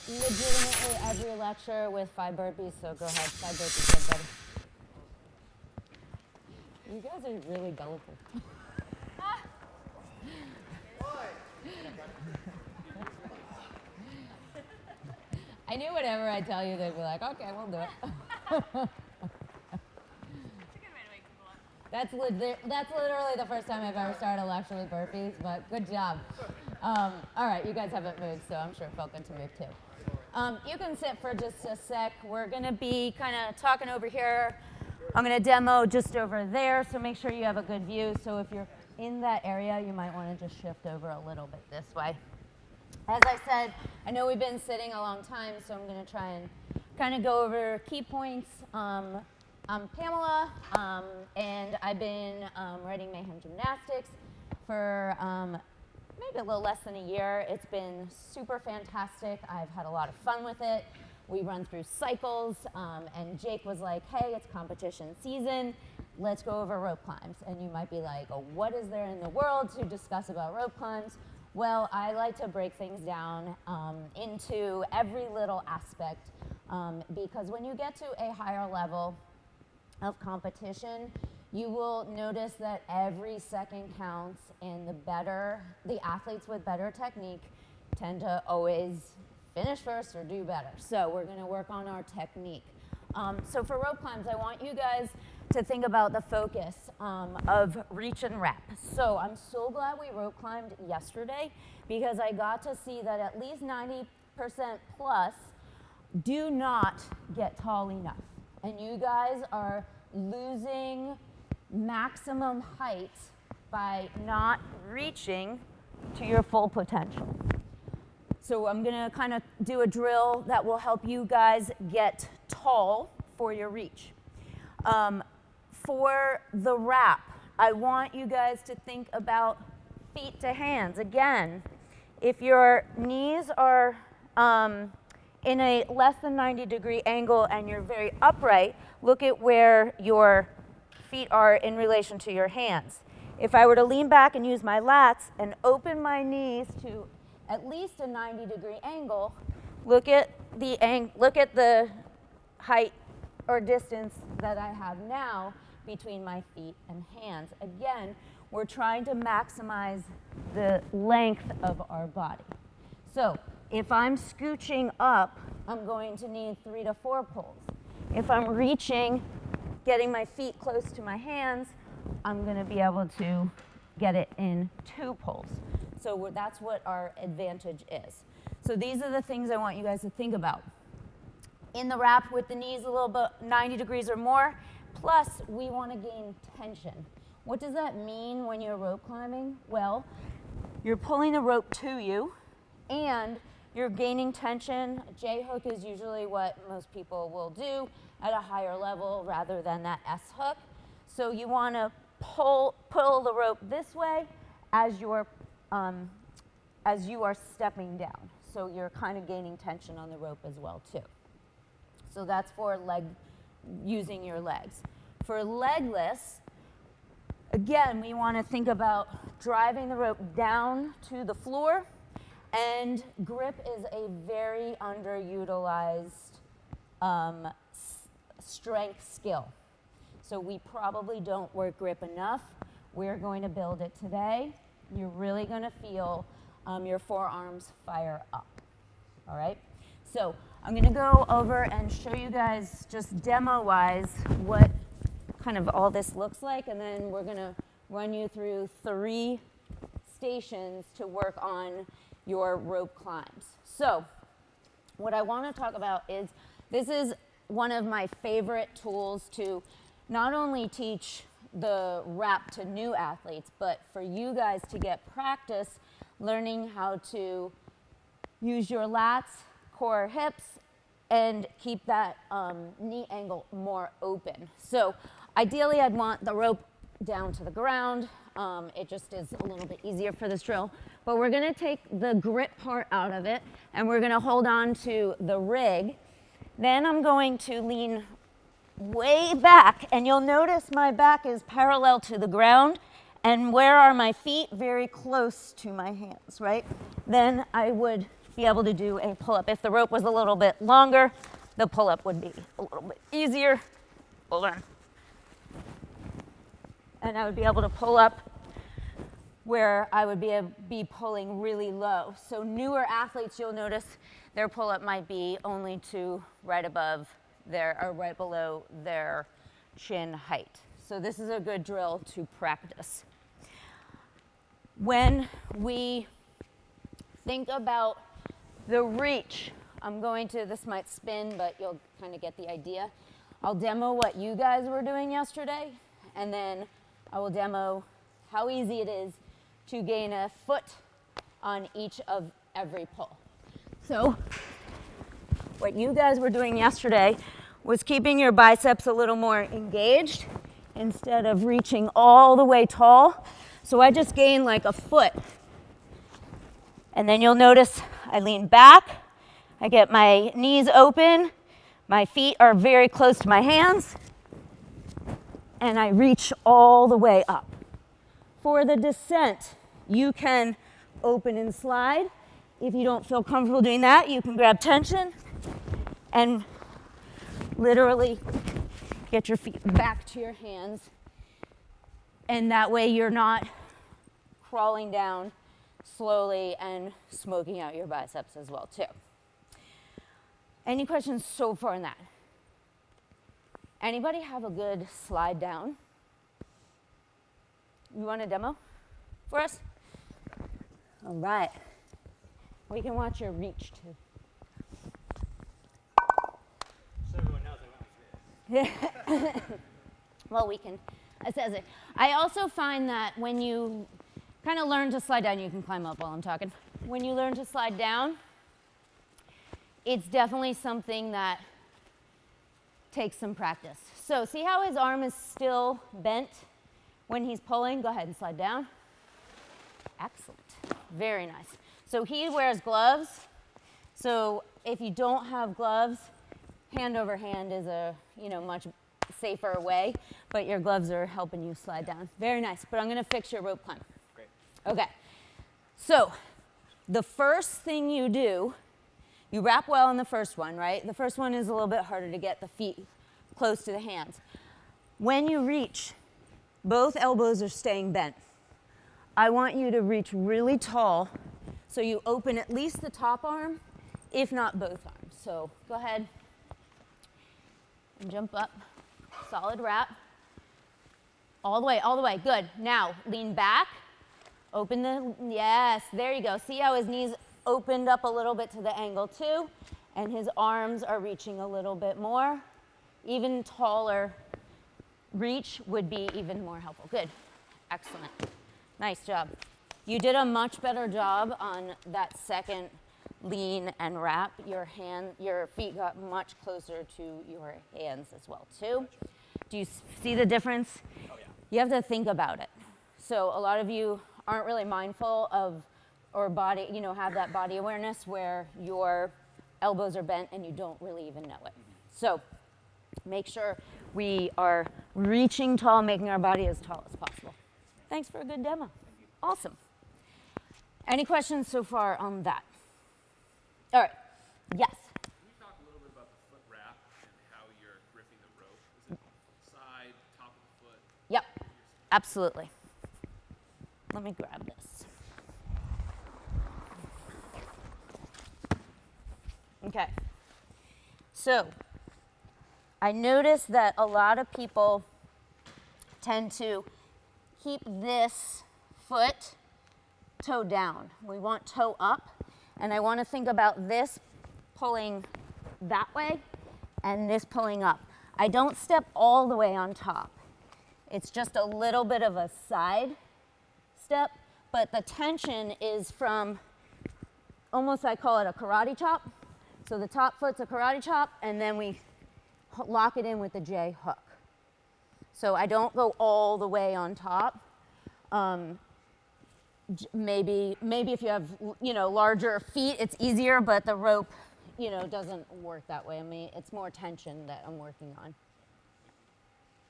legitimately every lecture with 5 burpees, so go ahead, 5 burpees, everybody. You guys are really gullible. I knew whatever I tell you, they'd be like, okay, we'll do it. That's literally the first time I've ever started a lecture with burpees, but good job. All right, you guys haven't moved, so I'm sure it felt good to move too. You can sit for just a sec. We're going to be kind of talking over here. I'm going to demo just over there, so make sure you have a good view. So if you're in that area, you might want to just shift over a little bit this way. As I said, I know we've been sitting a long time, so I'm going to try and kind of go over key points. I'm Pamela, and I've been writing Mayhem Gymnastics for maybe a little less than a year. It's been super fantastic. I've had a lot of fun with it. We run through cycles, and Jake was like, hey, it's competition season. Let's go over rope climbs. And you might be like, oh, what is there in the world to discuss about rope climbs? Well, I like to break things down into every little aspect because when you get to a higher level of competition, you will notice that every second counts, and the athletes with better technique tend to always finish first or do better. So we're going to work on our technique. So for rope climbs, I want you guys to think about the focus of reach and rep. So I'm so glad we rope climbed yesterday because I got to see that at least 90% plus do not get tall enough. And you guys are losing maximum height by not reaching to your full potential. So I'm going to kind of do a drill that will help you guys get tall for your reach. For the wrap, I want you guys to think about feet to hands. Again, if your knees are in a less than 90-degree angle and you're very upright, look at where your feet are in relation to your hands. If I were to lean back and use my lats and open my knees to at least a 90-degree angle, look at the height or distance that I have now between my feet and hands. Again, we're trying to maximize the length of our body. So if I'm scooching up, I'm going to need 3 to 4 pulls. If I'm reaching, getting my feet close to my hands, I'm going to be able to get it in 2 pulls. So that's what our advantage is. So these are the things I want you guys to think about. In the wrap with the knees a little bit 90 degrees or more, plus we want to gain tension. What does that mean when you're rope climbing? Well, you're pulling the rope to you and you're gaining tension. J-hook is usually what most people will do at a higher level rather than that S-hook. So you want to pull the rope this way as you are stepping down. So you're kind of gaining tension on the rope as well too. So that's for using your legs. For legless, again, we want to think about driving the rope down to the floor, and grip is a very underutilized strength skill. So we probably don't work grip enough. We're going to build it today. You're really going to feel your forearms fire up. All right? So I'm going to go over and show you guys just demo-wise what kind of all this looks like, and then we're going to run you through 3 stations to work on your rope climbs. So what I want to talk about is this is one of my favorite tools to not only teach the wrap to new athletes, but for you guys to get practice learning how to use your lats, core, hips, and keep that knee angle more open. So ideally, I'd want the rope down to the ground. It just is a little bit easier for this drill. But we're going to take the grip part out of it, and we're going to hold on to the rig. Then I'm going to lean way back, and you'll notice my back is parallel to the ground, and where are my feet? Very close to my hands, right? Then I would be able to do a pull-up. If the rope was a little bit longer, the pull-up would be a little bit easier. Hold on. And I would be able to pull up where I would be pulling really low. So newer athletes, you'll notice their pull-up might be only to right above their, or right below their chin height. So this is a good drill to practice. When we think about the reach, this might spin, but you'll kind of get the idea. I'll demo what you guys were doing yesterday, and then I will demo how easy it is to gain a foot on each of every pull. So what you guys were doing yesterday was keeping your biceps a little more engaged instead of reaching all the way tall. So I just gained like a foot. And then you'll notice I lean back, I get my knees open, my feet are very close to my hands, and I reach all the way up. For the descent, you can open and slide. If you don't feel comfortable doing that, you can grab tension and literally get your feet back to your hands. And that way you're not crawling down slowly and smoking out your biceps as well too. Any questions so far on that? Anybody have a good slide down? You want a demo for us? All right. We can watch your reach too. So everyone knows I went like this. Well, we can assess it. I also find that when you kind of learn to slide down, you can climb up while I'm talking. When you learn to slide down, it's definitely something that takes some practice. So see how his arm is still bent when he's pulling? Go ahead and slide down. Excellent. Very nice. So he wears gloves. So if you don't have gloves, hand over hand is a much safer way, but your gloves are helping you slide down. Very nice. But I'm going to fix your rope climb. Great. Okay. So the first thing you do, you wrap well in the first one, right? The first one is a little bit harder to get the feet close to the hands. When you reach, both elbows are staying bent. I want you to reach really tall so you open at least the top arm, if not both arms. So go ahead and jump up. Solid wrap. All the way, all the way. Good. Now lean back. Open the, yes, there you go. See how his knees opened up a little bit to the angle too, and his arms are reaching a little bit more. Even taller reach would be even more helpful. Good. Excellent. Nice job. You did a much better job on that second lean and wrap. Your feet got much closer to your hands as well too. Do you see the difference? Oh yeah. You have to think about it. So a lot of you aren't really mindful of, or body, have that body awareness where your elbows are bent and you don't really even know it. So make sure we are reaching tall, making our body as tall as possible. Thanks for a good demo. Awesome. Any questions so far on that? All right. Yes. Can you talk a little bit about the foot wrap and how you're gripping the rope? Is it side, top of the foot? Yep. Absolutely. Let me grab this. Okay. So I noticed that a lot of people tend to keep this foot toe down. We want toe up, and I want to think about this pulling that way and this pulling up. I don't step all the way on top. It's just a little bit of a side step, but the tension is from almost, I call it a karate chop. So the top foot's a karate chop, and then we lock it in with the J hook. So I don't go all the way on top. Maybe if you have, larger feet, it's easier, but the rope, doesn't work that way. I mean, it's more tension that I'm working on.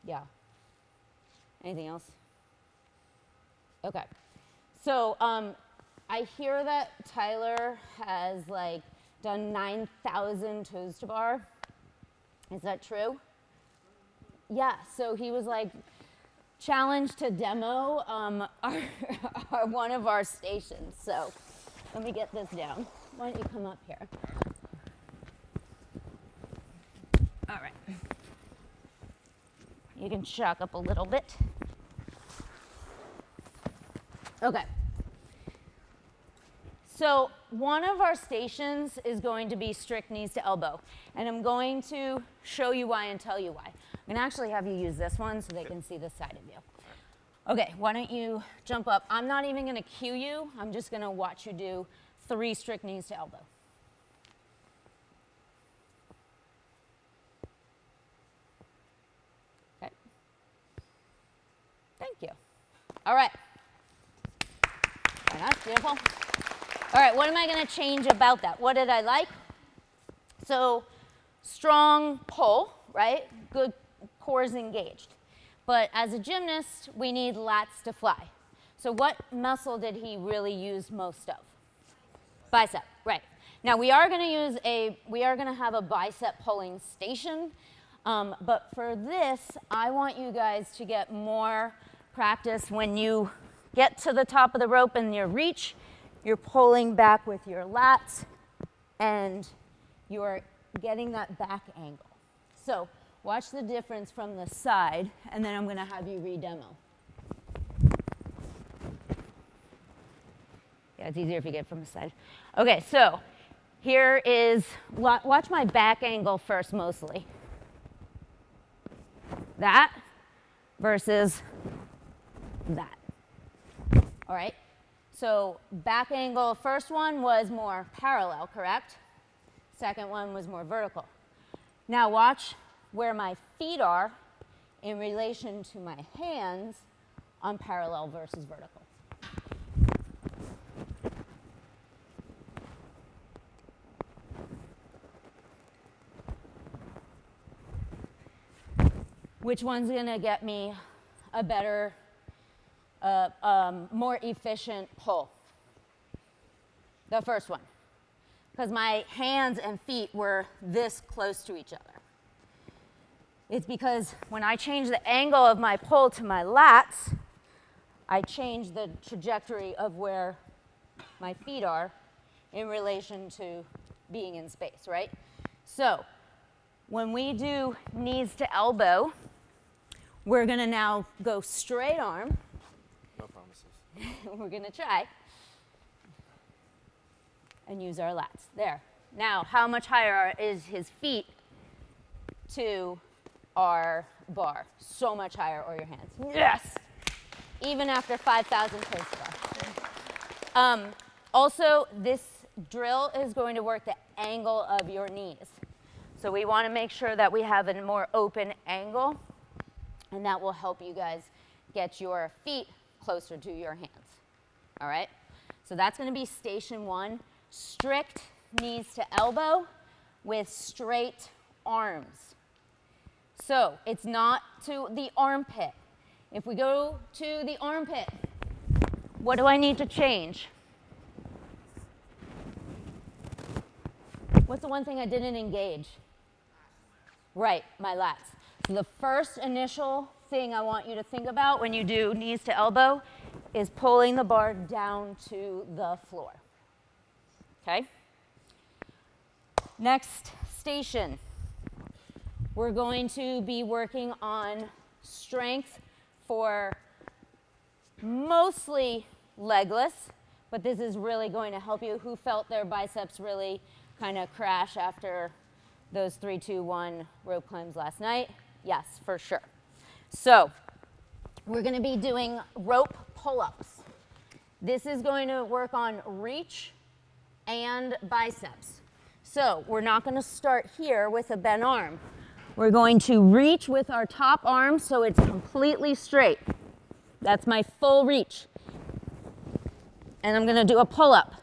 Yeah. Anything else? Okay. So I hear that Tyler has like done 9,000 toes to bar. Is that true? Yeah, so he was like challenged to demo one of our stations. So let me get this down. Why don't you come up here? All right. You can shock up a little bit. Okay. So one of our stations is going to be strict knees to elbow. And I'm going to show you why and tell you why. I'm going to actually have you use this one so they can see this side of you. Okay, why don't you jump up? I'm not even going to cue you. I'm just going to watch you do 3 strict knees to elbow. Okay. Thank you. All right. Very nice, beautiful. All right, what am I going to change about that? What did I like? So strong pull, right? Good cores engaged. But as a gymnast, we need lats to fly. So what muscle did he really use most of? Bicep, right. Now we are going to have a bicep pulling station. But for this, I want you guys to get more practice when you get to the top of the rope in your reach. You're pulling back with your lats, and you're getting that back angle. So watch the difference from the side, and then I'm going to have you re-demo. Yeah, it's easier if you get it from the side. Okay, so here is, watch my back angle first mostly. That versus that. All right? So back angle, first one was more parallel, correct? Second one was more vertical. Now watch where my feet are in relation to my hands on parallel versus vertical. Which one's gonna get me a better, more efficient pull? The first one, because my hands and feet were this close to each other. It's because when I change the angle of my pull to my lats, I change the trajectory of where my feet are in relation to being in space, right? So when we do knees to elbow, we're going to now go straight arm. No promises. We're going to try. And use our lats. There. Now, how much higher is his feet to our bar? So much higher, or your hands. Yes! Even after 5,000 toes bar. Also, this drill is going to work the angle of your knees. So we want to make sure that we have a more open angle, and that will help you guys get your feet closer to your hands. All right? So that's going to be station 1. Strict knees to elbow with straight arms. So it's not to the armpit. If we go to the armpit, what do I need to change? What's the one thing I didn't engage? Right, my lats. So the first initial thing I want you to think about when you do knees to elbow is pulling the bar down to the floor. Okay? Next station, we're going to be working on strength for mostly legless, but this is really going to help you. Who felt their biceps really kind of crash after those 3, 2, 1 rope climbs last night? Yes, for sure. So we're going to be doing rope pull-ups. This is going to work on reach and biceps. So we're not going to start here with a bent arm. We're going to reach with our top arm so it's completely straight. That's my full reach. And I'm going to do a pull-up.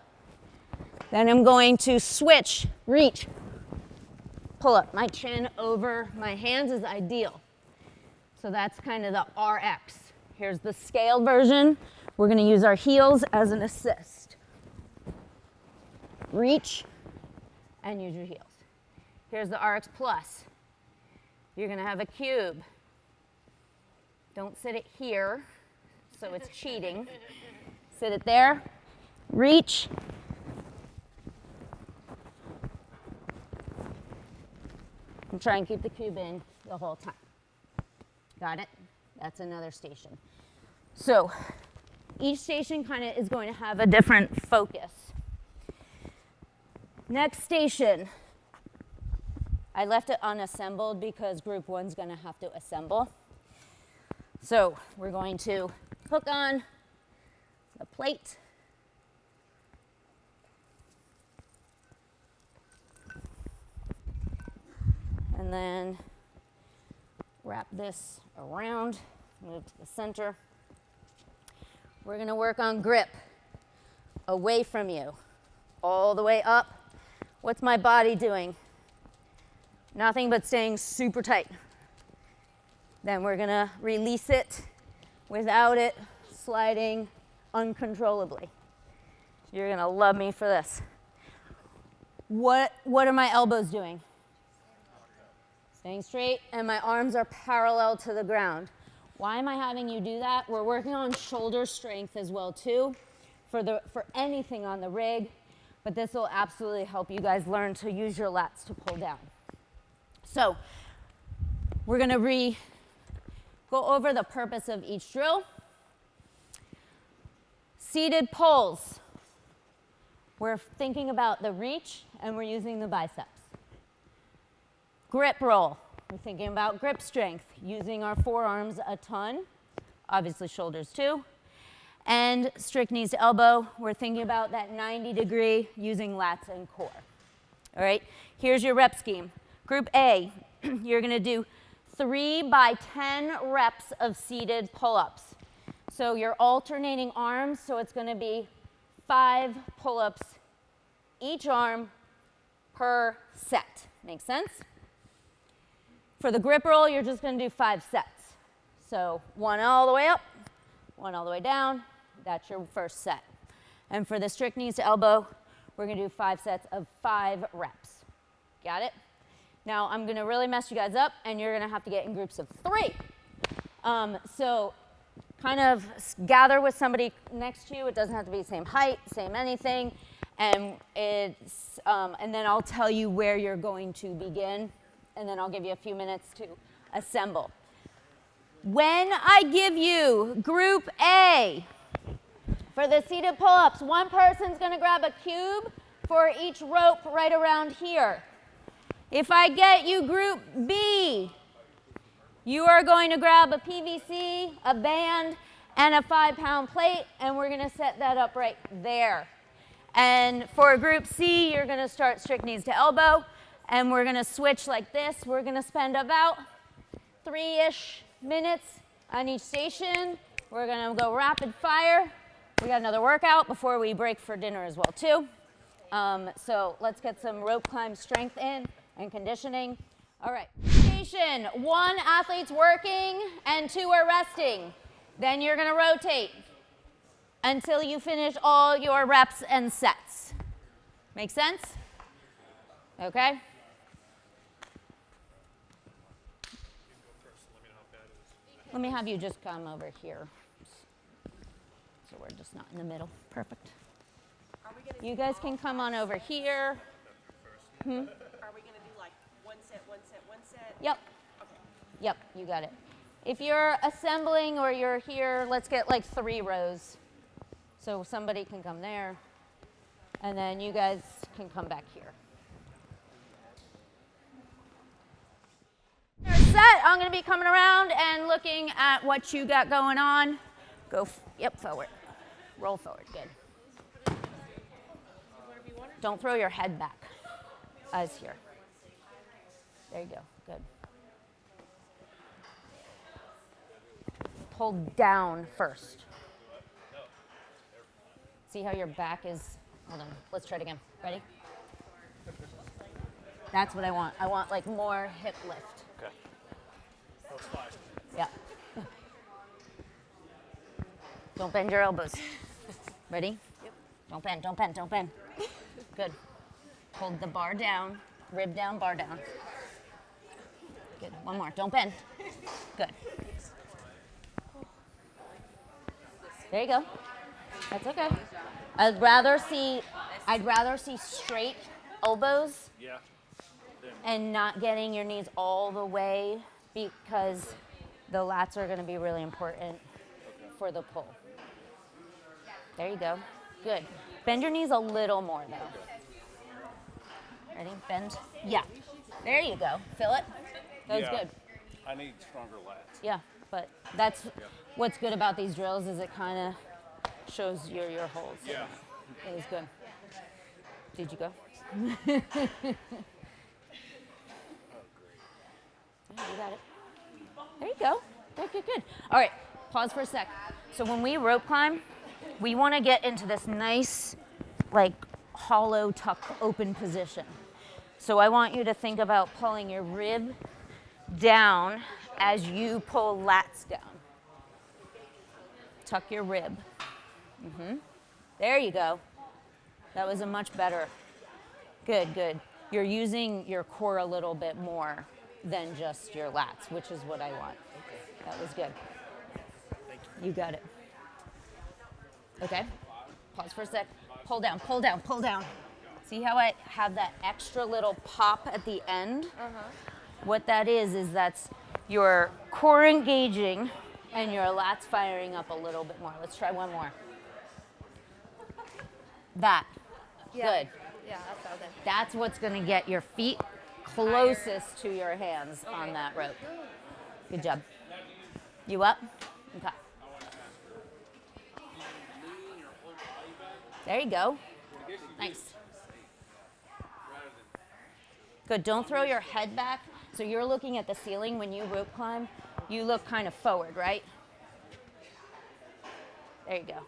Then I'm going to switch, reach, pull up. My chin over my hands is ideal. So that's kind of the RX. Here's the scaled version. We're going to use our heels as an assist. reach, and use your heels. Here's the RX Plus. You're gonna have a cube. Don't sit it here, so it's cheating. Sit it there, reach, and try and keep the cube in the whole time. Got it? That's another station. So each station kind of is going to have a different focus. Next station, I left it unassembled because group one's going to have to assemble. So we're going to hook on the plate. And then wrap this around, move to the center. We're going to work on grip away from you, all the way up. What's my body doing? Nothing but staying super tight. Then we're going to release it without it sliding uncontrollably. You're going to love me for this. What are my elbows doing? Staying straight, and my arms are parallel to the ground. Why am I having you do that? We're working on shoulder strength as well too, for anything on the rig, but this will absolutely help you guys learn to use your lats to pull down. So we're gonna go over the purpose of each drill. Seated pulls. We're thinking about the reach, and we're using the biceps. Grip roll, we're thinking about grip strength, using our forearms a ton, obviously shoulders too. And strict knees to elbow, we're thinking about that 90-degree using lats and core. All right, here's your rep scheme. Group A, you're gonna do 3 by 10 reps of seated pull-ups. So you're alternating arms, so it's gonna be 5 pull-ups each arm per set. Make sense? For the grip roll, you're just going to do 5 sets. So 1 all the way up, 1 all the way down. That's your first set. And for the strict knees to elbow, we're going to do 5 sets of 5 reps. Got it? Now I'm going to really mess you guys up, and you're going to have to get in groups of 3. So kind of gather with somebody next to you. It doesn't have to be the same height, same anything. And then I'll tell you where you're going to begin. And then I'll give you a few minutes to assemble. When I give you group A for the seated pull-ups, one person's going to grab a cube for each rope right around here. If I get you group B, you are going to grab a PVC, a band, and a 5-pound plate, and we're going to set that up right there. And for group C, you're going to start strict knees to elbow. And we're going to switch like this. We're going to spend about 3-ish minutes on each station. We're going to go rapid fire. We got another workout before we break for dinner as well too. So let's get some rope climb strength in and conditioning. All right. Station 1, athlete's working, and 2 are resting. Then you're going to rotate until you finish all your reps and sets. Make sense? Okay. Let me have you just come over here. So we're just not in the middle. Perfect. You guys can come on over here. Are we going to do like 1 set, 1 set, 1 set? Yep. Okay. Yep, you got it. If you're assembling or you're here, let's get like 3 rows. So somebody can come there. And then you guys can come back here. Set, I'm going to be coming around and looking at what you got going on. Go, yep, forward. Roll forward, good. Don't throw your head back. Eyes here. There you go, good. Pull down first. See how your back is, hold on, let's try it again. Ready? That's what I want. I want like more hip lift. Okay. That was 5. Yeah. Don't bend your elbows. Ready? Yep. Don't bend, don't bend, don't bend. Good. Hold the bar down, rib down, bar down. Good. One more. Don't bend. Good. There you go. That's okay. I'd rather see straight elbows Yeah. and not getting your knees all the way because the lats are going to be really important for the pull. There you go. Good. Bend your knees a little more though. Ready? Bend. Yeah. There you go. Feel it? That was good. I need stronger lats. Yeah, but that's what's good about these drills is it kind of shows your holds. So Yeah. it was good. Did you go? Yeah, you got it. There you go. Good, good, good. All right, pause for a sec. So when we rope climb, we want to get into this nice, like, hollow tuck open position. So I want you to think about pulling your rib down as you pull lats down. Tuck your rib. There you go. That was a much better. Good, good. You're using your core a little bit more than just your lats, which is what I want. That was good. You got it. Okay, pause for a sec. Pull down, pull down, pull down. See how I have that extra little pop at the end? What that is that's your core engaging and your lats firing up a little bit more. Let's try one more. That. Good. Yeah, that felt good. That's what's going to get your feet closest to your hands on that rope. Good job. You up? Okay. There you go. Nice. Good. Don't throw your head back. So you're looking at the ceiling when you rope climb. You look kind of forward, right? There you go.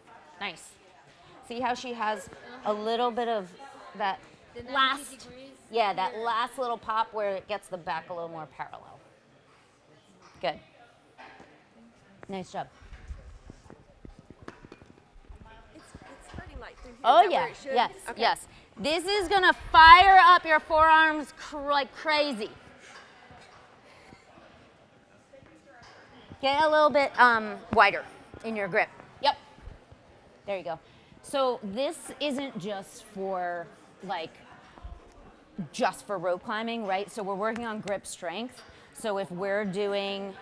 Nice. See how she has a little bit of that last, yeah, that last little pop where it gets the back a little more parallel. Good. Nice job. It's hurting like through here. Oh Is that yeah, where it should? yes, Okay. yes. This is gonna fire up your forearms like crazy. Get a little bit wider in your grip. Yep. There you go. So this isn't just for rope climbing, right? So we're working on grip strength. So if we're doing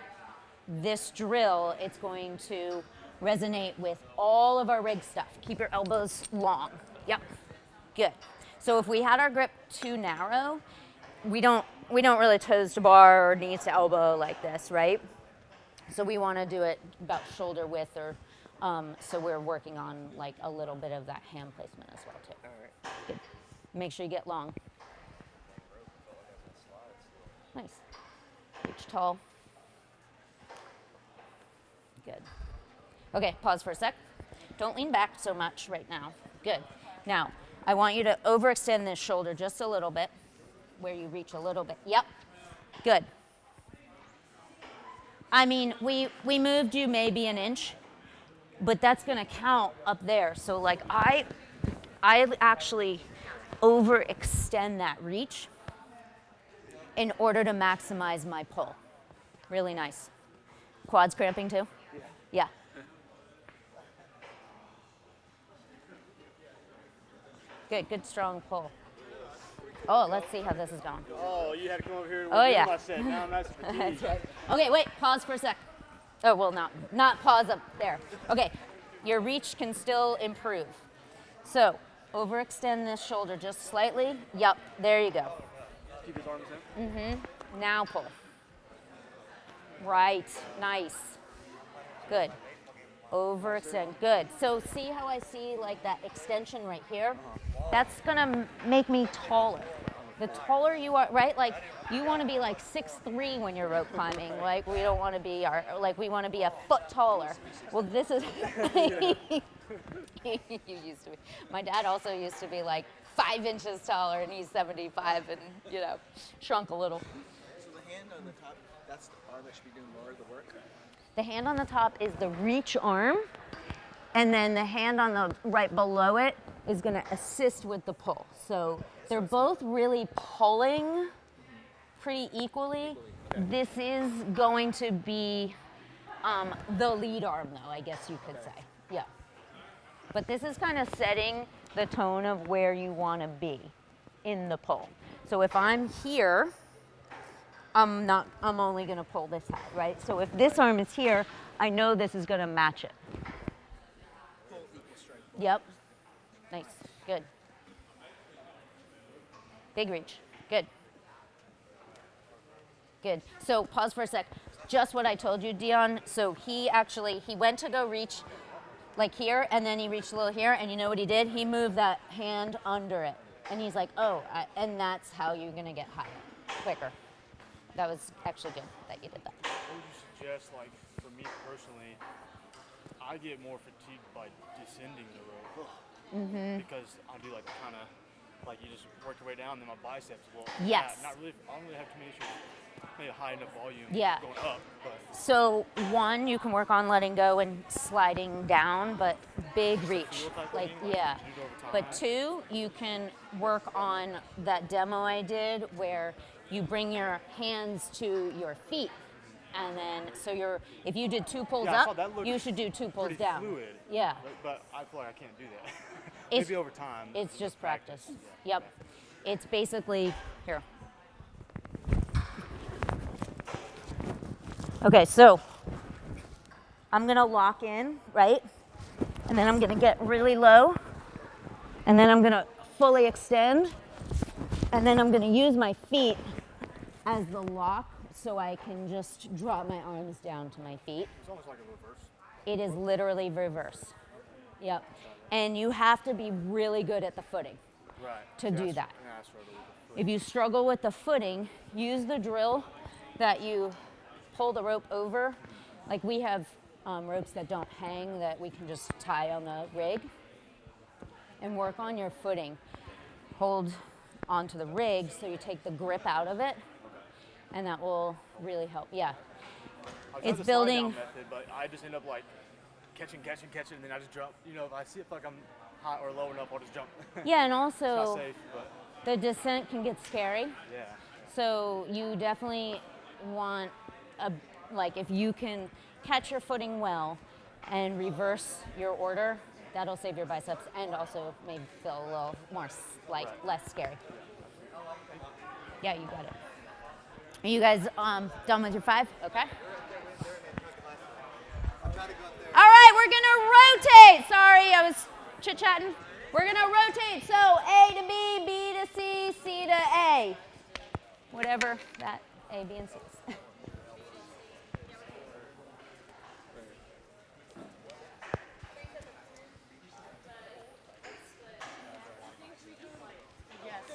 this drill, it's going to resonate with all of our rig stuff. Keep your elbows long. Yep. Good. So if we had our grip too narrow, we don't really toes to bar or knees to elbow like this, right? So we want to do it about shoulder width, or so we're working on like a little bit of that hand placement as well too. All right. Good. Make sure you get long. Nice. Reach tall. Good. Okay, pause for a sec. Don't lean back so much right now. Good. Now, I want you to overextend this shoulder just a little bit, where you reach a little bit. Yep. Good. I mean, we moved you maybe an inch, but that's gonna count up there. So like I actually overextend that reach in order to maximize my pull. Really nice. Quads cramping too? Yeah. Good, good strong pull. Oh, let's see how this is going. Oh, you had to come over here and Oh, do yeah. my set. Now I'm nice and fatigued. That's right. Okay, wait, pause for a sec. Oh, well, not pause up there. Okay, your reach can still improve. So, overextend this shoulder just slightly. Yup, there you go. Keep his arms in. Now pull. Right, nice. Good. Overextend, good. So see how I see like that extension right here? That's gonna make me taller. The taller you are, right? Like you wanna be like 6'3" when you're rope climbing. Like we don't wanna be we wanna be a foot taller. Well, this is, you used to be. My dad also used to be like 5 inches taller and he's 75 and, you know, shrunk a little. So the hand on the top, that's the arm that should be doing more of the work? The hand on the top is the reach arm, and then the hand on the right below it is going to assist with the pull. So they're both really pulling pretty equally. This is going to be the lead arm, though, I guess you could say. Yeah. But this is kind of setting the tone of where you want to be in the pull. So if I'm here, I'm only going to pull this side, right? So if this arm is here, I know this is going to match it. Yep. Nice. Good. Big reach. Good. Good. So pause for a sec. Just what I told you, Dion. So he went to go reach like here, and then he reached a little here, and you know what he did? He moved that hand under it. And he's like, oh, and that's how you're going to get higher, quicker. That was actually good that you did that. What would you suggest, like, for me personally, I get more fatigued by descending the rope. Because I'll do like kind of, like you just work your way down, then my biceps will. Yes. Not really, I don't really have too many issues. Maybe a high enough volume going up. But. So one, you can work on letting go and sliding down, but big reach. Like, yeah. But two, you can work on that demo I did where you bring your hands to your feet. And then, so if you did 2 pulls up, you should do 2 pulls down. Fluid. Yeah. But I feel like I can't do that. Maybe over time. It's just practice. Yep. It's basically, here. Okay, so I'm gonna lock in, right? And then I'm gonna get really low. And then I'm gonna fully extend. And then I'm gonna use my feet as the lock so I can just drop my arms down to my feet. It's almost like a reverse. It is literally reverse. Yep. And you have to be really good at the footing to do that. If you struggle with the footing, use the drill that you pull the rope over. Like we have ropes that don't hang that we can just tie on the rig and work on your footing. Hold onto the rig so you take the grip out of it, and that will really help. Yeah. It's building. Method, but I just end up like catching, and then I just jump. You know, if I see it like I'm high or low enough, I'll just jump. Yeah, and also it's not safe, but. The descent can get scary. Yeah. So you definitely want like if you can catch your footing well and reverse your order, that'll save your biceps and also maybe feel a little more less scary. Yeah, you got it. Are you guys done with your 5? Okay. All right, we're gonna rotate. Sorry, I was chit-chatting. We're gonna rotate, so A to B, B to C, C to A. Whatever that A, B, and C is.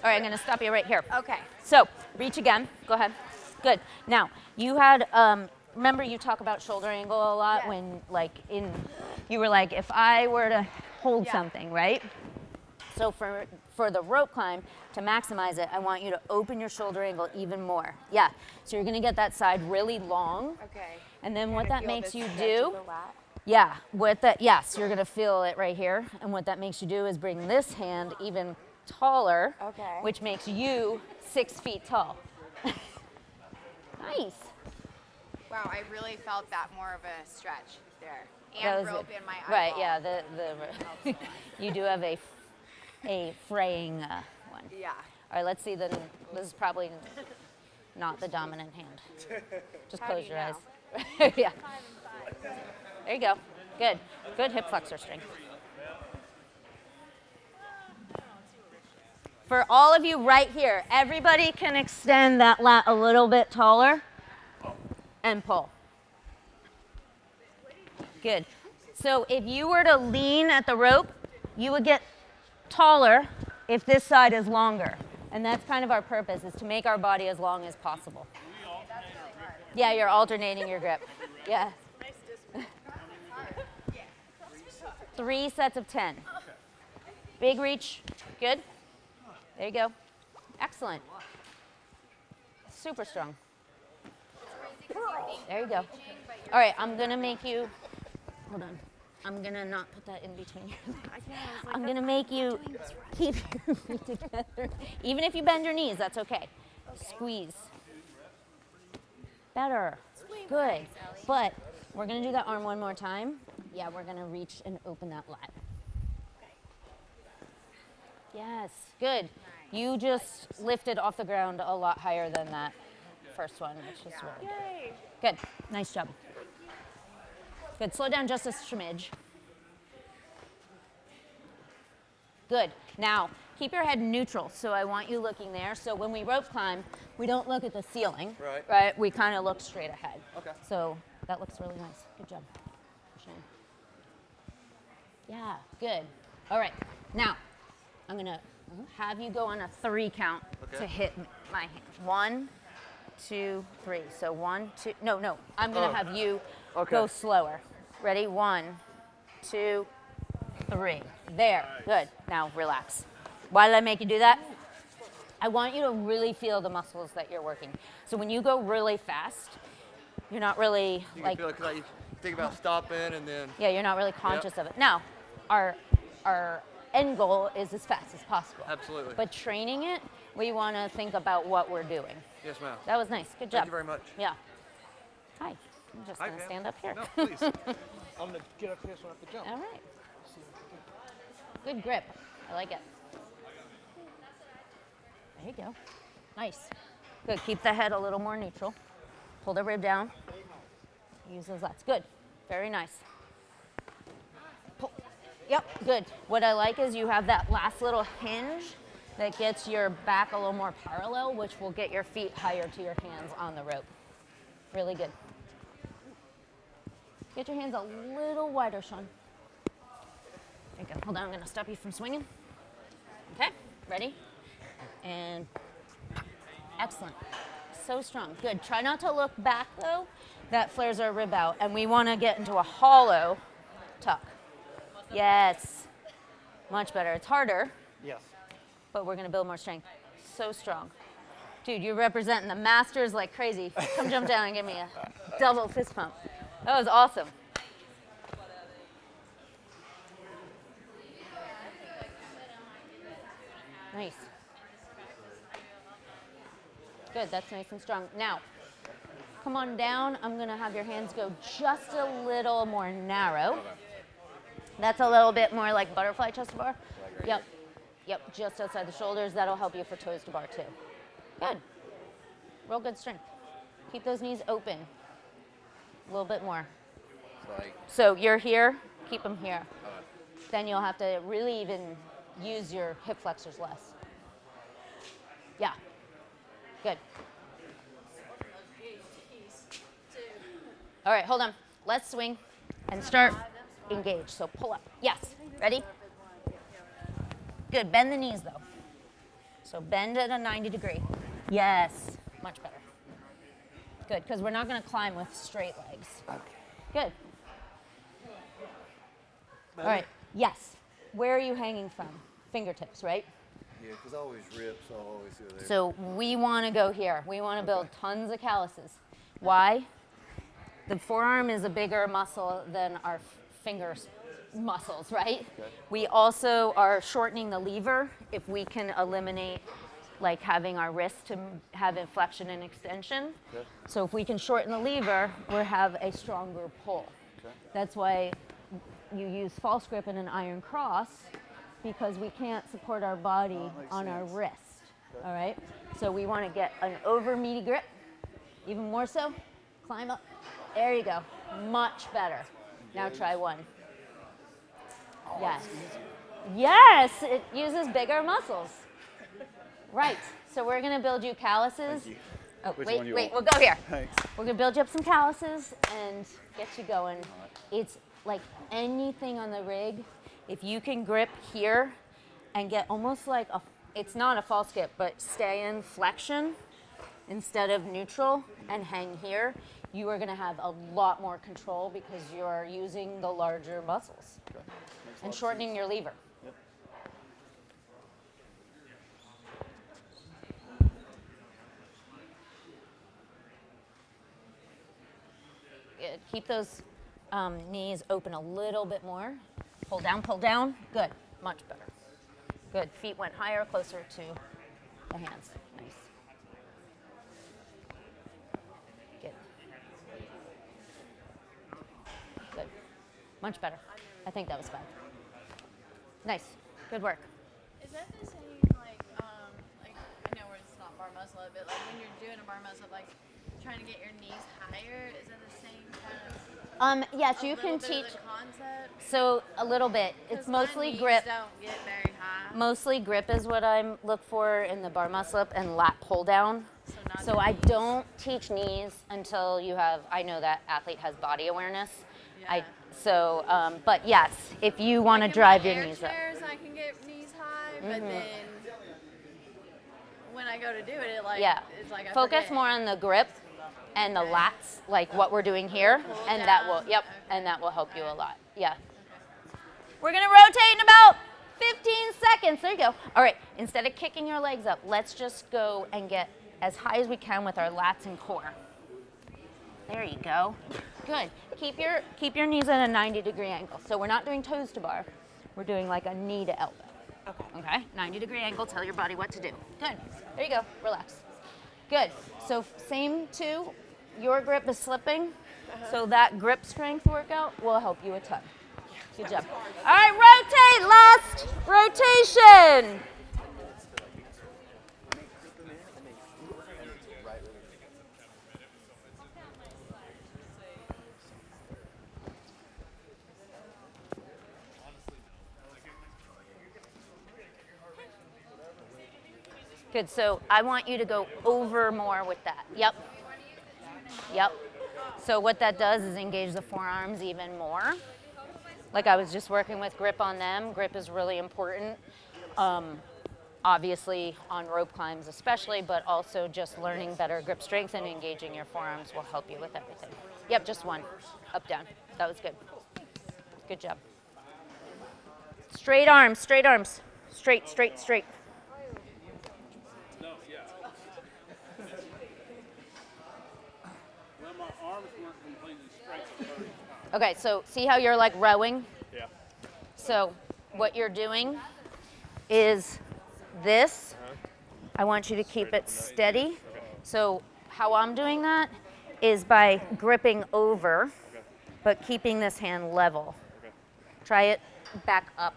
All right, I'm gonna stop you right here. Okay. So, reach again, go ahead. Good. Now, you had, remember you talk about shoulder angle a lot when you were like, if I were to hold something, right? So for the rope climb, to maximize it, I want you to open your shoulder angle even more. Yeah, so you're gonna get that side really long. Okay. And then what that makes you do, yes, you're gonna feel it right here. And what that makes you do is bring this hand even taller, which makes you 6 feet tall. Nice. Wow, I really felt that more of a stretch there. That And was rope it. in my eyeball. Right, yeah, you do have a fraying one. Yeah. All right, let's see. This is probably not the dominant hand. Just close your eyes. Yeah. There you go. Good. Good hip flexor strength. For all of you right here, everybody can extend that lat a little bit taller and pull. Good. So if you were to lean at the rope, you would get taller if this side is longer. And that's kind of our purpose, is to make our body as long as possible. Yeah, you're alternating your grip. Yeah. 3 sets of 10. Big reach. Good. There you go. Excellent. Super strong. There you go. All right, I'm going to make you, hold on. I'm gonna not put that in between your legs. I'm gonna make you keep your feet together. Even if you bend your knees, that's okay. Squeeze. Better. Good. But we're gonna do that arm one more time. Yeah, we're gonna reach and open that lat. Yes, good. You just lifted off the ground a lot higher than that first one, which is really good. Good, nice job. Good, slow down just a smidge. Good, now keep your head neutral. So I want you looking there. So when we rope climb, we don't look at the ceiling, right? We kind of look straight ahead. Okay. So that looks really nice, good job. Shane. Yeah, good. All right, now I'm gonna have you go on a 3 count to hit my hand. 1, 2, 3. So 1, 2, no, I'm gonna have you go slower. Ready? 1, 2, 3. There, good. Now relax. Why did I make you do that? I want you to really feel the muscles that you're working. So when you go really fast, you're not really You like, feel like, 'cause I think about stopping and then. yeah, you're not really conscious of it. Now, our end goal is as fast as possible. Absolutely. But training it, we want to think about what we're doing. Yes, ma'am. That was nice. Good job. Thank you very much. Yeah. Hi. I'm just going to Pam. stand up here. No, please. I'm gonna get up here so I have to jump. All right. Good grip. I like it. There you go. Nice. Good. Keep the head a little more neutral. Pull the rib down. Use those lats. Good. Very nice. Pull. Yep. Good. What I like is you have that last little hinge that gets your back a little more parallel, which will get your feet higher to your hands on the rope. Really good. Get your hands a little wider, Sean. There you go. Hold on, I'm gonna stop you from swinging. Okay, ready? And excellent. So strong, good. Try not to look back though. That flares our rib out, and we wanna get into a hollow tuck. Yes, much better. It's harder, Yes. but we're gonna build more strength. So strong. Dude, you're representing the masters like crazy. Come jump down and give me a double fist pump. That was awesome. Nice. Good, that's nice and strong. Now, come on down. I'm gonna have your hands go just a little more narrow. That's a little bit more like butterfly chest to bar. Yep, yep, just outside the shoulders. That'll help you for toes to bar too. Good, real good strength. Keep those knees open. A little bit more. So you're here, keep them here. Then you'll have to really even use your hip flexors less. Yeah, good. All right, hold on. Let's swing and start engage. So pull up. Yes, ready? Good, bend the knees though. So bend at a 90 degree. Yes, much better. Good, because we're not gonna climb with straight legs. Good. All right, yes. Where are you hanging from? Fingertips, right? Yeah, because I always rip, so I'll always go there. So we want to go here. We want to build tons of calluses. Why? The forearm is a bigger muscle than our fingers muscles, right? Okay. We also are shortening the lever if we can eliminate like having our wrist to have inflection and extension. Okay. So if we can shorten the lever, we'll have a stronger pull. Okay. That's why you use false grip and an iron cross, because we can't support our body makes on our sense. wrist, Okay. all right? So we want to get an over meaty grip, even more so, climb up. There you go, much better. Now try one. Yes. Yes, it uses bigger muscles. Right, so we're gonna build you calluses. Oh, Which wait, one you wait, want? we'll go here. Thanks. We're gonna build you up some calluses and get you going. It's like anything on the rig, if you can grip here and get almost like a, it's not a false grip, but stay in flexion instead of neutral and hang here, you are gonna have a lot more control because you're using the larger muscles and shortening your lever. Good. Keep those Knees open a little bit more. Pull down, pull down. Good, much better. Good, feet went higher, closer to the hands. Nice. Good. Good, much better. I think that was fine. Nice, good work. Is that the same, like I know it's not bar muscle up, but like when you're doing a bar muscle up, like trying to get your knees higher, is that the same kind of Yes, you can little bit teach. of the concept? So a little bit. It's 'Cause my mostly knees grip. don't get very high. Mostly grip is what I look for in the bar muscle up and lat pull down. not So the I knees. don't teach knees until you have. I know that athlete has body awareness. Yeah. But yes, if you want to Like in drive my your air knees up. chairs, I can get knees high, but then when I go to do it, Yeah. it's like I Focus forget. more on the grip and the lats, like what we're doing here, and that will, down. and that will help you a lot. Yeah. We're gonna rotate in about 15 seconds. There you go. All right, instead of kicking your legs up, let's just go and get as high as we can with our lats and core. There you go. Good. Keep your knees at a 90-degree angle. So we're not doing toes to bar. We're doing like a knee to elbow. Okay. 90-degree angle. Tell your body what to do. Good. There you go. Relax. Good. So same too. Your grip is slipping. So that grip strength workout will help you a ton. Good job. All right, rotate. Last rotation. Good, so I want you to go over more with that. Yep. Yep. So what that does is engage the forearms even more. Like I was just working with grip on them. Grip is really important. Obviously on rope climbs especially, but also just learning better grip strength and engaging your forearms will help you with everything. Yep, just one. Up, down. That was good. Good job. Straight arms, straight arms. Straight, straight, straight. Well, my arms weren't completely straight the first time. Okay, so see how you're like rowing? Yeah. So what you're doing is this. I want you to keep it steady. So how I'm doing that is by gripping over, but keeping this hand level. Try it back up.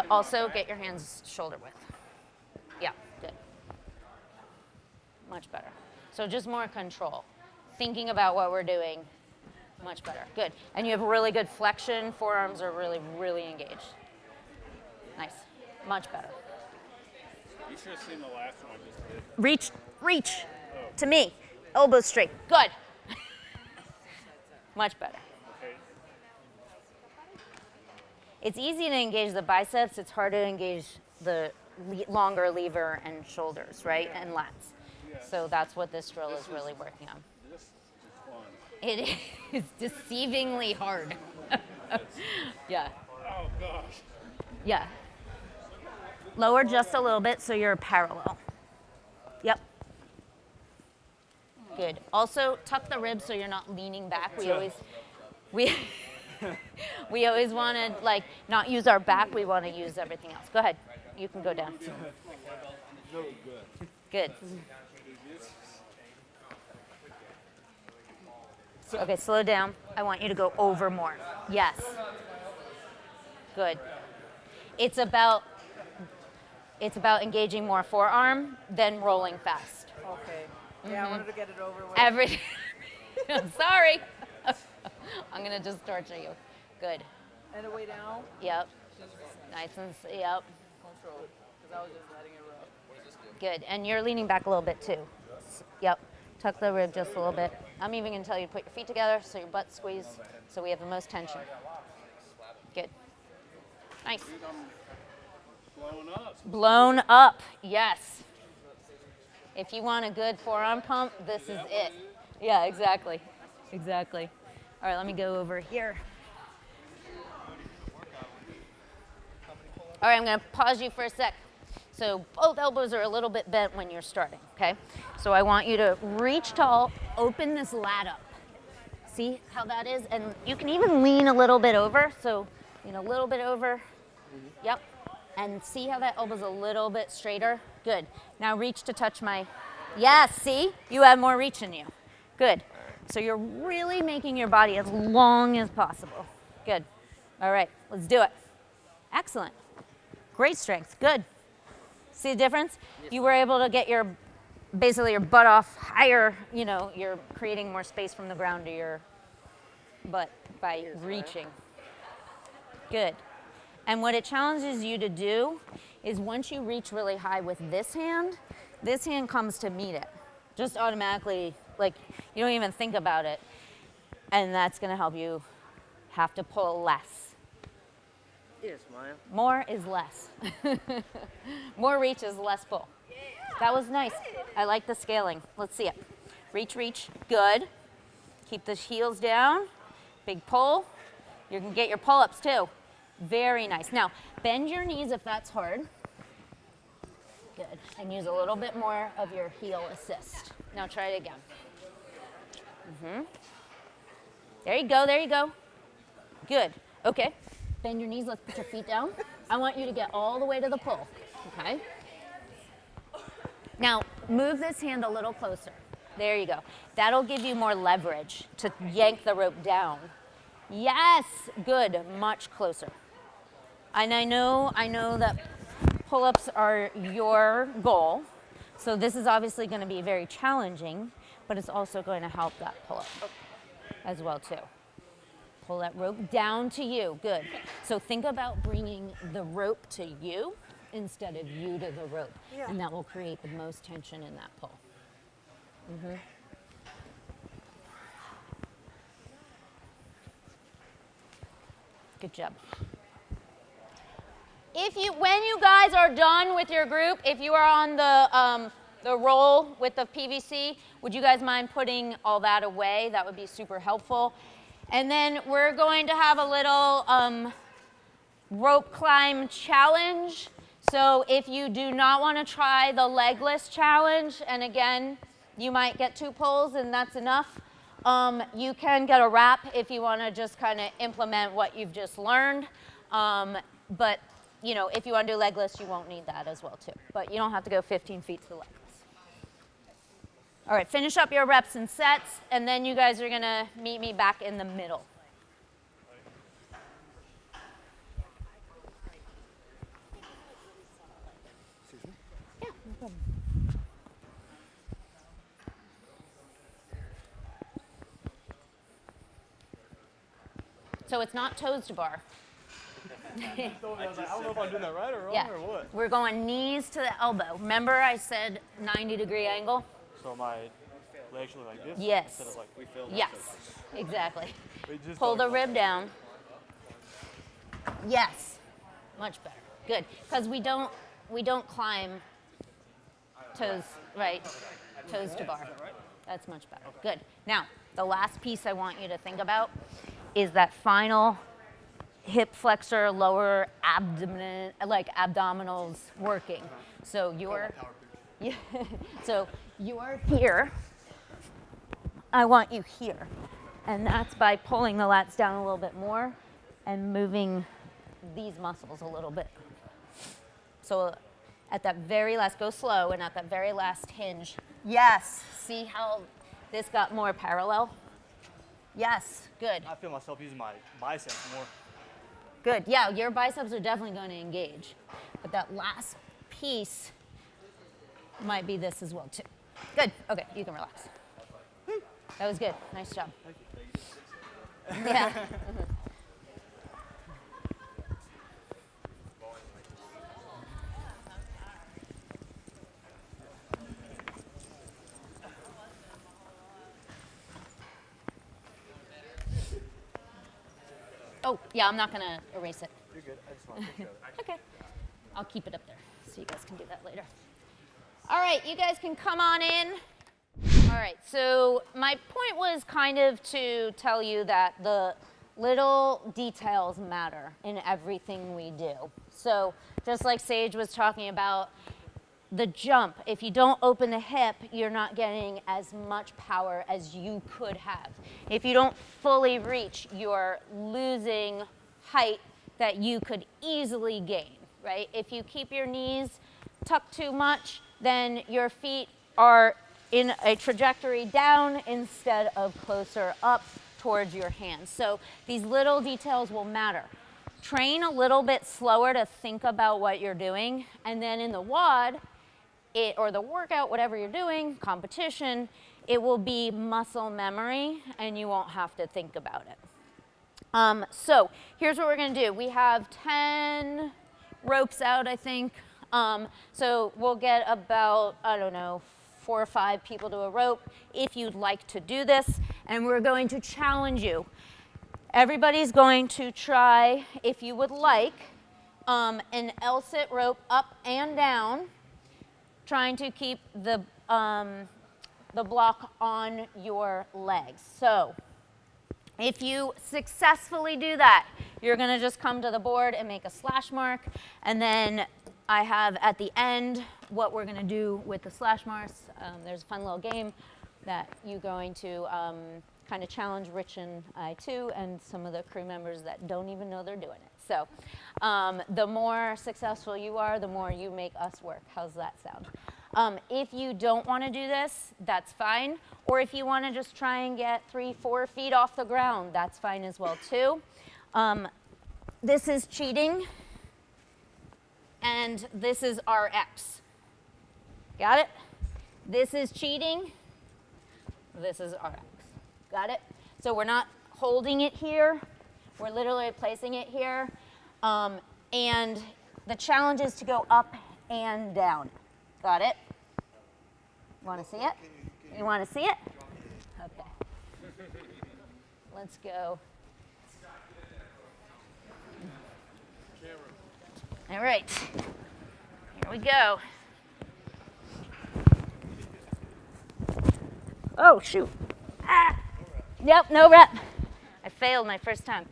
Also, get your hands shoulder width. Yeah, good. Much better. So just more control. Thinking about what we're doing, much better. Good. And you have really good flexion. Forearms are really, really engaged. Nice. Much better. You should have seen the last one I just did. Reach to me. Elbows straight. Good. Much better. Okay. It's easy to engage the biceps. It's hard to engage the longer lever and shoulders, right? And lats. So that's what this drill is really working on. This is fun. It is deceivingly hard. Yeah. Oh, gosh. Yeah. Lower just a little bit so you're parallel. Yep. Good. Also, tuck the ribs so you're not leaning back. We always want to like not use our back. We want to use everything else. Go ahead. You can go down. Good. Okay, slow down. I want you to go over more. Yes. Good. It's about engaging more forearm than rolling fast. Okay. Yeah, I wanted to get it over with. I'm sorry. I'm gonna just torture you. Good. And the way down, Yep. Nice and yep. control. Because I was just letting it roll. Good. And you're leaning back a little bit too. Yep. Tuck the rib just a little bit. I'm even gonna tell you to put your feet together so your butt's squeezed so we have the most tension. Good. Nice. Blowing up. Blown up. Yes. If you want a good forearm pump, this is it. Yeah, exactly. Exactly. All right, let me go over here. All right, I'm going to pause you for a sec. So both elbows are a little bit bent when you're starting, okay? So I want you to reach tall, open this lat up. See how that is? And you can even lean a little bit over. So lean a little bit over. Yep. And see how that elbow's a little bit straighter? Good. Now reach to touch my, yes, see? You have more reach in you. Good. So you're really making your body as long as possible. Good. All right, let's do it. Excellent. Great strength. Good. See the difference? You were able to get basically your butt off higher, you know, you're creating more space from the ground to your butt by reaching. Good. And what it challenges you to do is once you reach really high with this hand comes to meet it. Just automatically, like you don't even think about it. And that's gonna help you have to pull less. Yes, Maya. More is less. More reach is less pull. That was nice. I like the scaling. Let's see it. Reach, reach, good. Keep the heels down. Big pull. You can get your pull-ups too. Very nice. Now, bend your knees if that's hard. Good. And use a little bit more of your heel assist. Now try it again. There you go, there you go. Good. Okay. Bend your knees, let's put your feet down. I want you to get all the way to the pull, okay? Now, move this hand a little closer. There you go. That'll give you more leverage to yank the rope down. Yes, good, much closer. And I know that pull-ups are your goal, so this is obviously gonna be very challenging, but it's also going to help that pull-up as well too. Pull that rope down to you, good. So think about bringing the rope to you instead of you to the rope, and that will create the most tension in that pull. Good job. When you guys are done with your group, if you are on the roll with the PVC, would you guys mind putting all that away? That would be super helpful. And then we're going to have a little rope climb challenge. So if you do not want to try the legless challenge, and again, you might get 2 pulls and that's enough, you can get a wrap if you want to just kind of implement what you've just learned. But you know, if you want to do legless, you won't need that as well too. But you don't have to go 15 feet to legless. All right, finish up your reps and sets, and then you guys are gonna meet me back in the middle. Yeah, no problem. So it's not toes to bar. I don't know if I'm doing that right or wrong or what. We're going knees to the elbow. Remember I said 90-degree angle? So my legs look like this? Yes. Instead of like we feel Yes, exactly. just Pull the talked rib down. Yes, much better. Good, because we don't climb toes, right? Toes to bar. That's much better. Good. Now, the last piece I want you to think about is that final hip flexor, lower abdomen, like abdominals working. So you're here. I want you here. And that's by pulling the lats down a little bit more and moving these muscles a little bit. So at that very last, go slow, and at that very last hinge, yes, see how this got more parallel? Yes, good. I feel myself using my biceps more. Good, yeah, your biceps are definitely going to engage. But that last piece might be this as well too. Good, okay, you can relax. That was good, nice job. Yeah. Oh, yeah, I'm not gonna erase it. You're good. I just want to show it. Okay, I'll keep it up there so you guys can do that later. All right, you guys can come on in. All right, so my point was kind of to tell you that the little details matter in everything we do. So just like Sage was talking about, the jump, if you don't open the hip, you're not getting as much power as you could have. If you don't fully reach, you're losing height that you could easily gain, right? If you keep your knees tucked too much, then your feet are in a trajectory down instead of closer up towards your hands. So these little details will matter. Train a little bit slower to think about what you're doing, and then in the WOD, or the workout, whatever you're doing, competition, it will be muscle memory and you won't have to think about it. So here's what we're gonna do. We have 10 ropes out, I think. So we'll get about, I don't know, 4 or 5 people to a rope if you'd like to do this, and we're going to challenge you. Everybody's going to try, if you would like, an L-sit rope up and down, trying to keep the block on your legs. So if you successfully do that, you're gonna just come to the board and make a slash mark, and then I have at the end what we're gonna do with the slash marks. There's a fun little game that you're going to kind of challenge Rich and I too, and some of the crew members that don't even know they're doing it. So the more successful you are, the more you make us work. How's that sound? If you don't want to do this, that's fine. Or if you want to just try and get 3-4 feet off the ground, that's fine as well too. This is cheating, and this is RX. Got it? This is cheating. This is RX. Got it? So we're not holding it here. We're literally placing it here. And the challenge is to go up and down. Got it? Want to see it? You want to see it? Okay. Let's go. All right. Here we go. Oh, shoot. Ah. Yep, no rep. I failed my first time.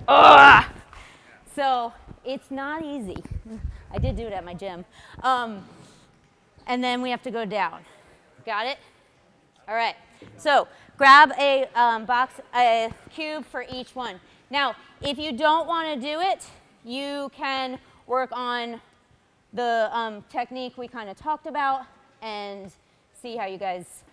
Oh! So it's not easy. I did do it at my gym. And then we have to go down. Got it? All right. So grab a a cube for each one. Now, if you don't want to do it, you can work on the technique we kind of talked about and see how you guys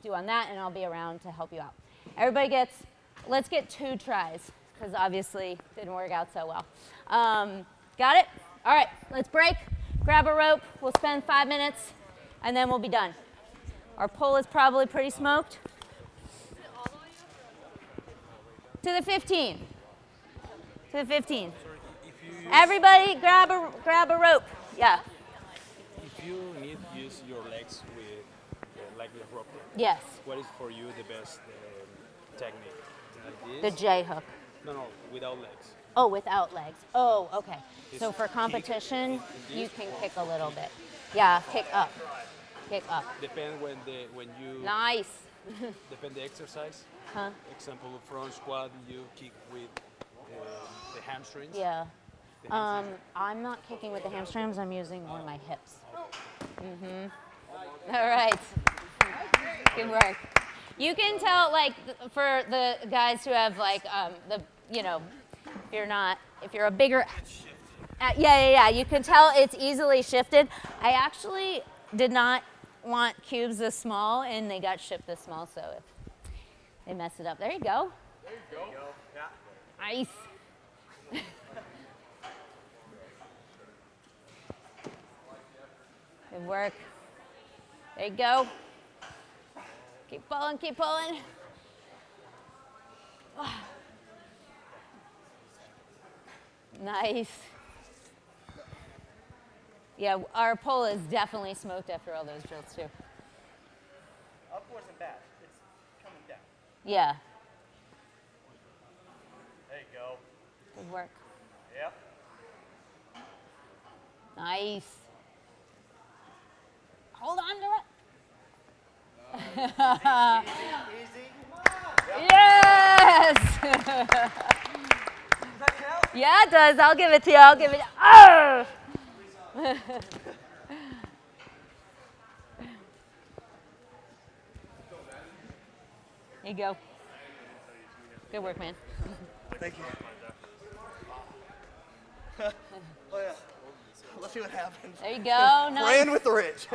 do on that, and I'll be around to help you out. Everybody gets, let's get 2 tries, because obviously didn't work out so well. Got it? All right, let's break, grab a rope, we'll spend 5 minutes, and then we'll be done. Our pull is probably pretty smoked. To the 15. To the 15. Everybody grab a rope. Yeah. If you need to use your legs with Legless rope, yes. What is for you the best technique? Like The this? J hook. No, without legs. Oh, without legs. Oh, okay. So for competition, you can kick a little bit. Yeah, kick up. Kick up. Depend when you. Nice. Depend the exercise. Huh? Example, front squat, you kick with the hamstrings. Yeah. I'm not kicking with the hamstrings. I'm using more of my hips. Mm-hmm. All right. Good work. You can tell, like, for the guys who have, like, if you're a bigger, yeah, you can tell it's easily shifted. I actually did not want cubes this small, and they got shipped this small, so if they messed it up. There you go. There you go. Yeah. Nice. Good work. There you go. Keep pulling, keep pulling. Nice. Yeah, our pull is definitely smoked after all those drills too. Up wasn't bad. It's coming down. Yeah. There you go. Good work. Yep. Nice. Hold on to it. Easy. Yes! Does that count? Yeah, it does. I'll give it to you. I'll give it. Oh! There you go. Good work, man. Thank you. Oh yeah. Let's see what happens. There you go. Nice. Playing with the rich.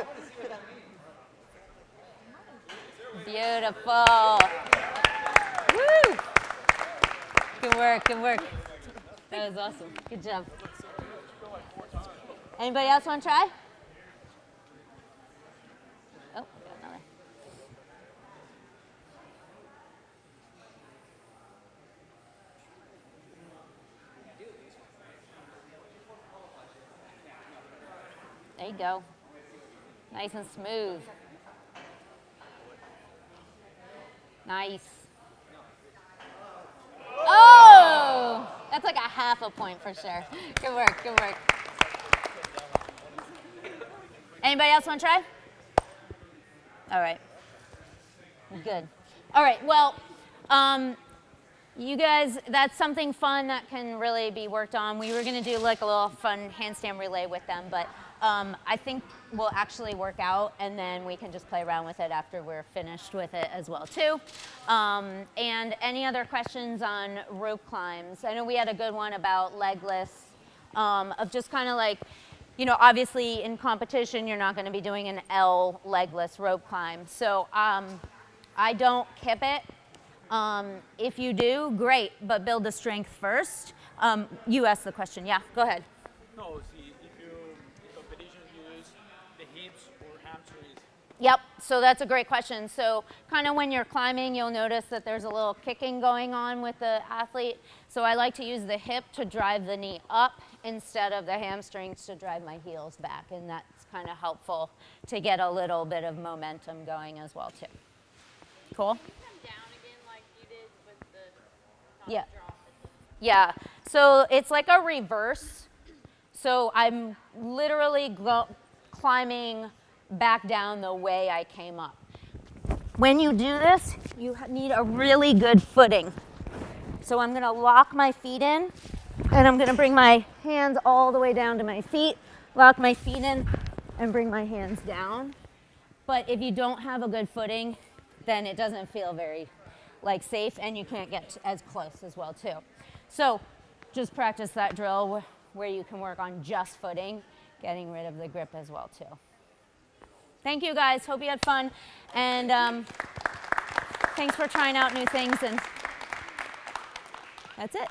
Beautiful. Woo! Good work, good work. That was awesome. Good job. Anybody else want to try? Oh, got another. There you go. Nice and smooth. Nice. Oh! That's like a half a point for sure. Good work, good work. Anybody else want to try? All right. Good. All right, well, you guys, that's something fun that can really be worked on. We were going to do like a little fun handstand relay with them, but I think we'll actually work out and then we can just play around with it after we're finished with it as well too. And any other questions on rope climbs? I know we had a good one about legless, of just kind of like, you know, obviously in competition you're not going to be doing an L legless rope climb. So I don't kip it. If you do, great, but build the strength first. You asked the question. Yeah, go ahead. No, see, if you in competition you use the hips or hamstrings. Yep, so that's a great question. So kind of when you're climbing, you'll notice that there's a little kicking going on with the athlete. So I like to use the hip to drive the knee up instead of the hamstrings to drive my heels back. And that's kind of helpful to get a little bit of momentum going as well too. Cool? Yeah. Yeah. So it's like a reverse. So I'm literally climbing back down the way I came up. When you do this, you need a really good footing. So I'm going to lock my feet in, and I'm going to bring my hands all the way down to my feet, lock my feet in, and bring my hands down. But if you don't have a good footing, then it doesn't feel very like safe, and you can't get as close as well too. So just practice that drill where you can work on just footing, getting rid of the grip as well too. Thank you guys, hope you had fun, and thanks for trying out new things, and that's it.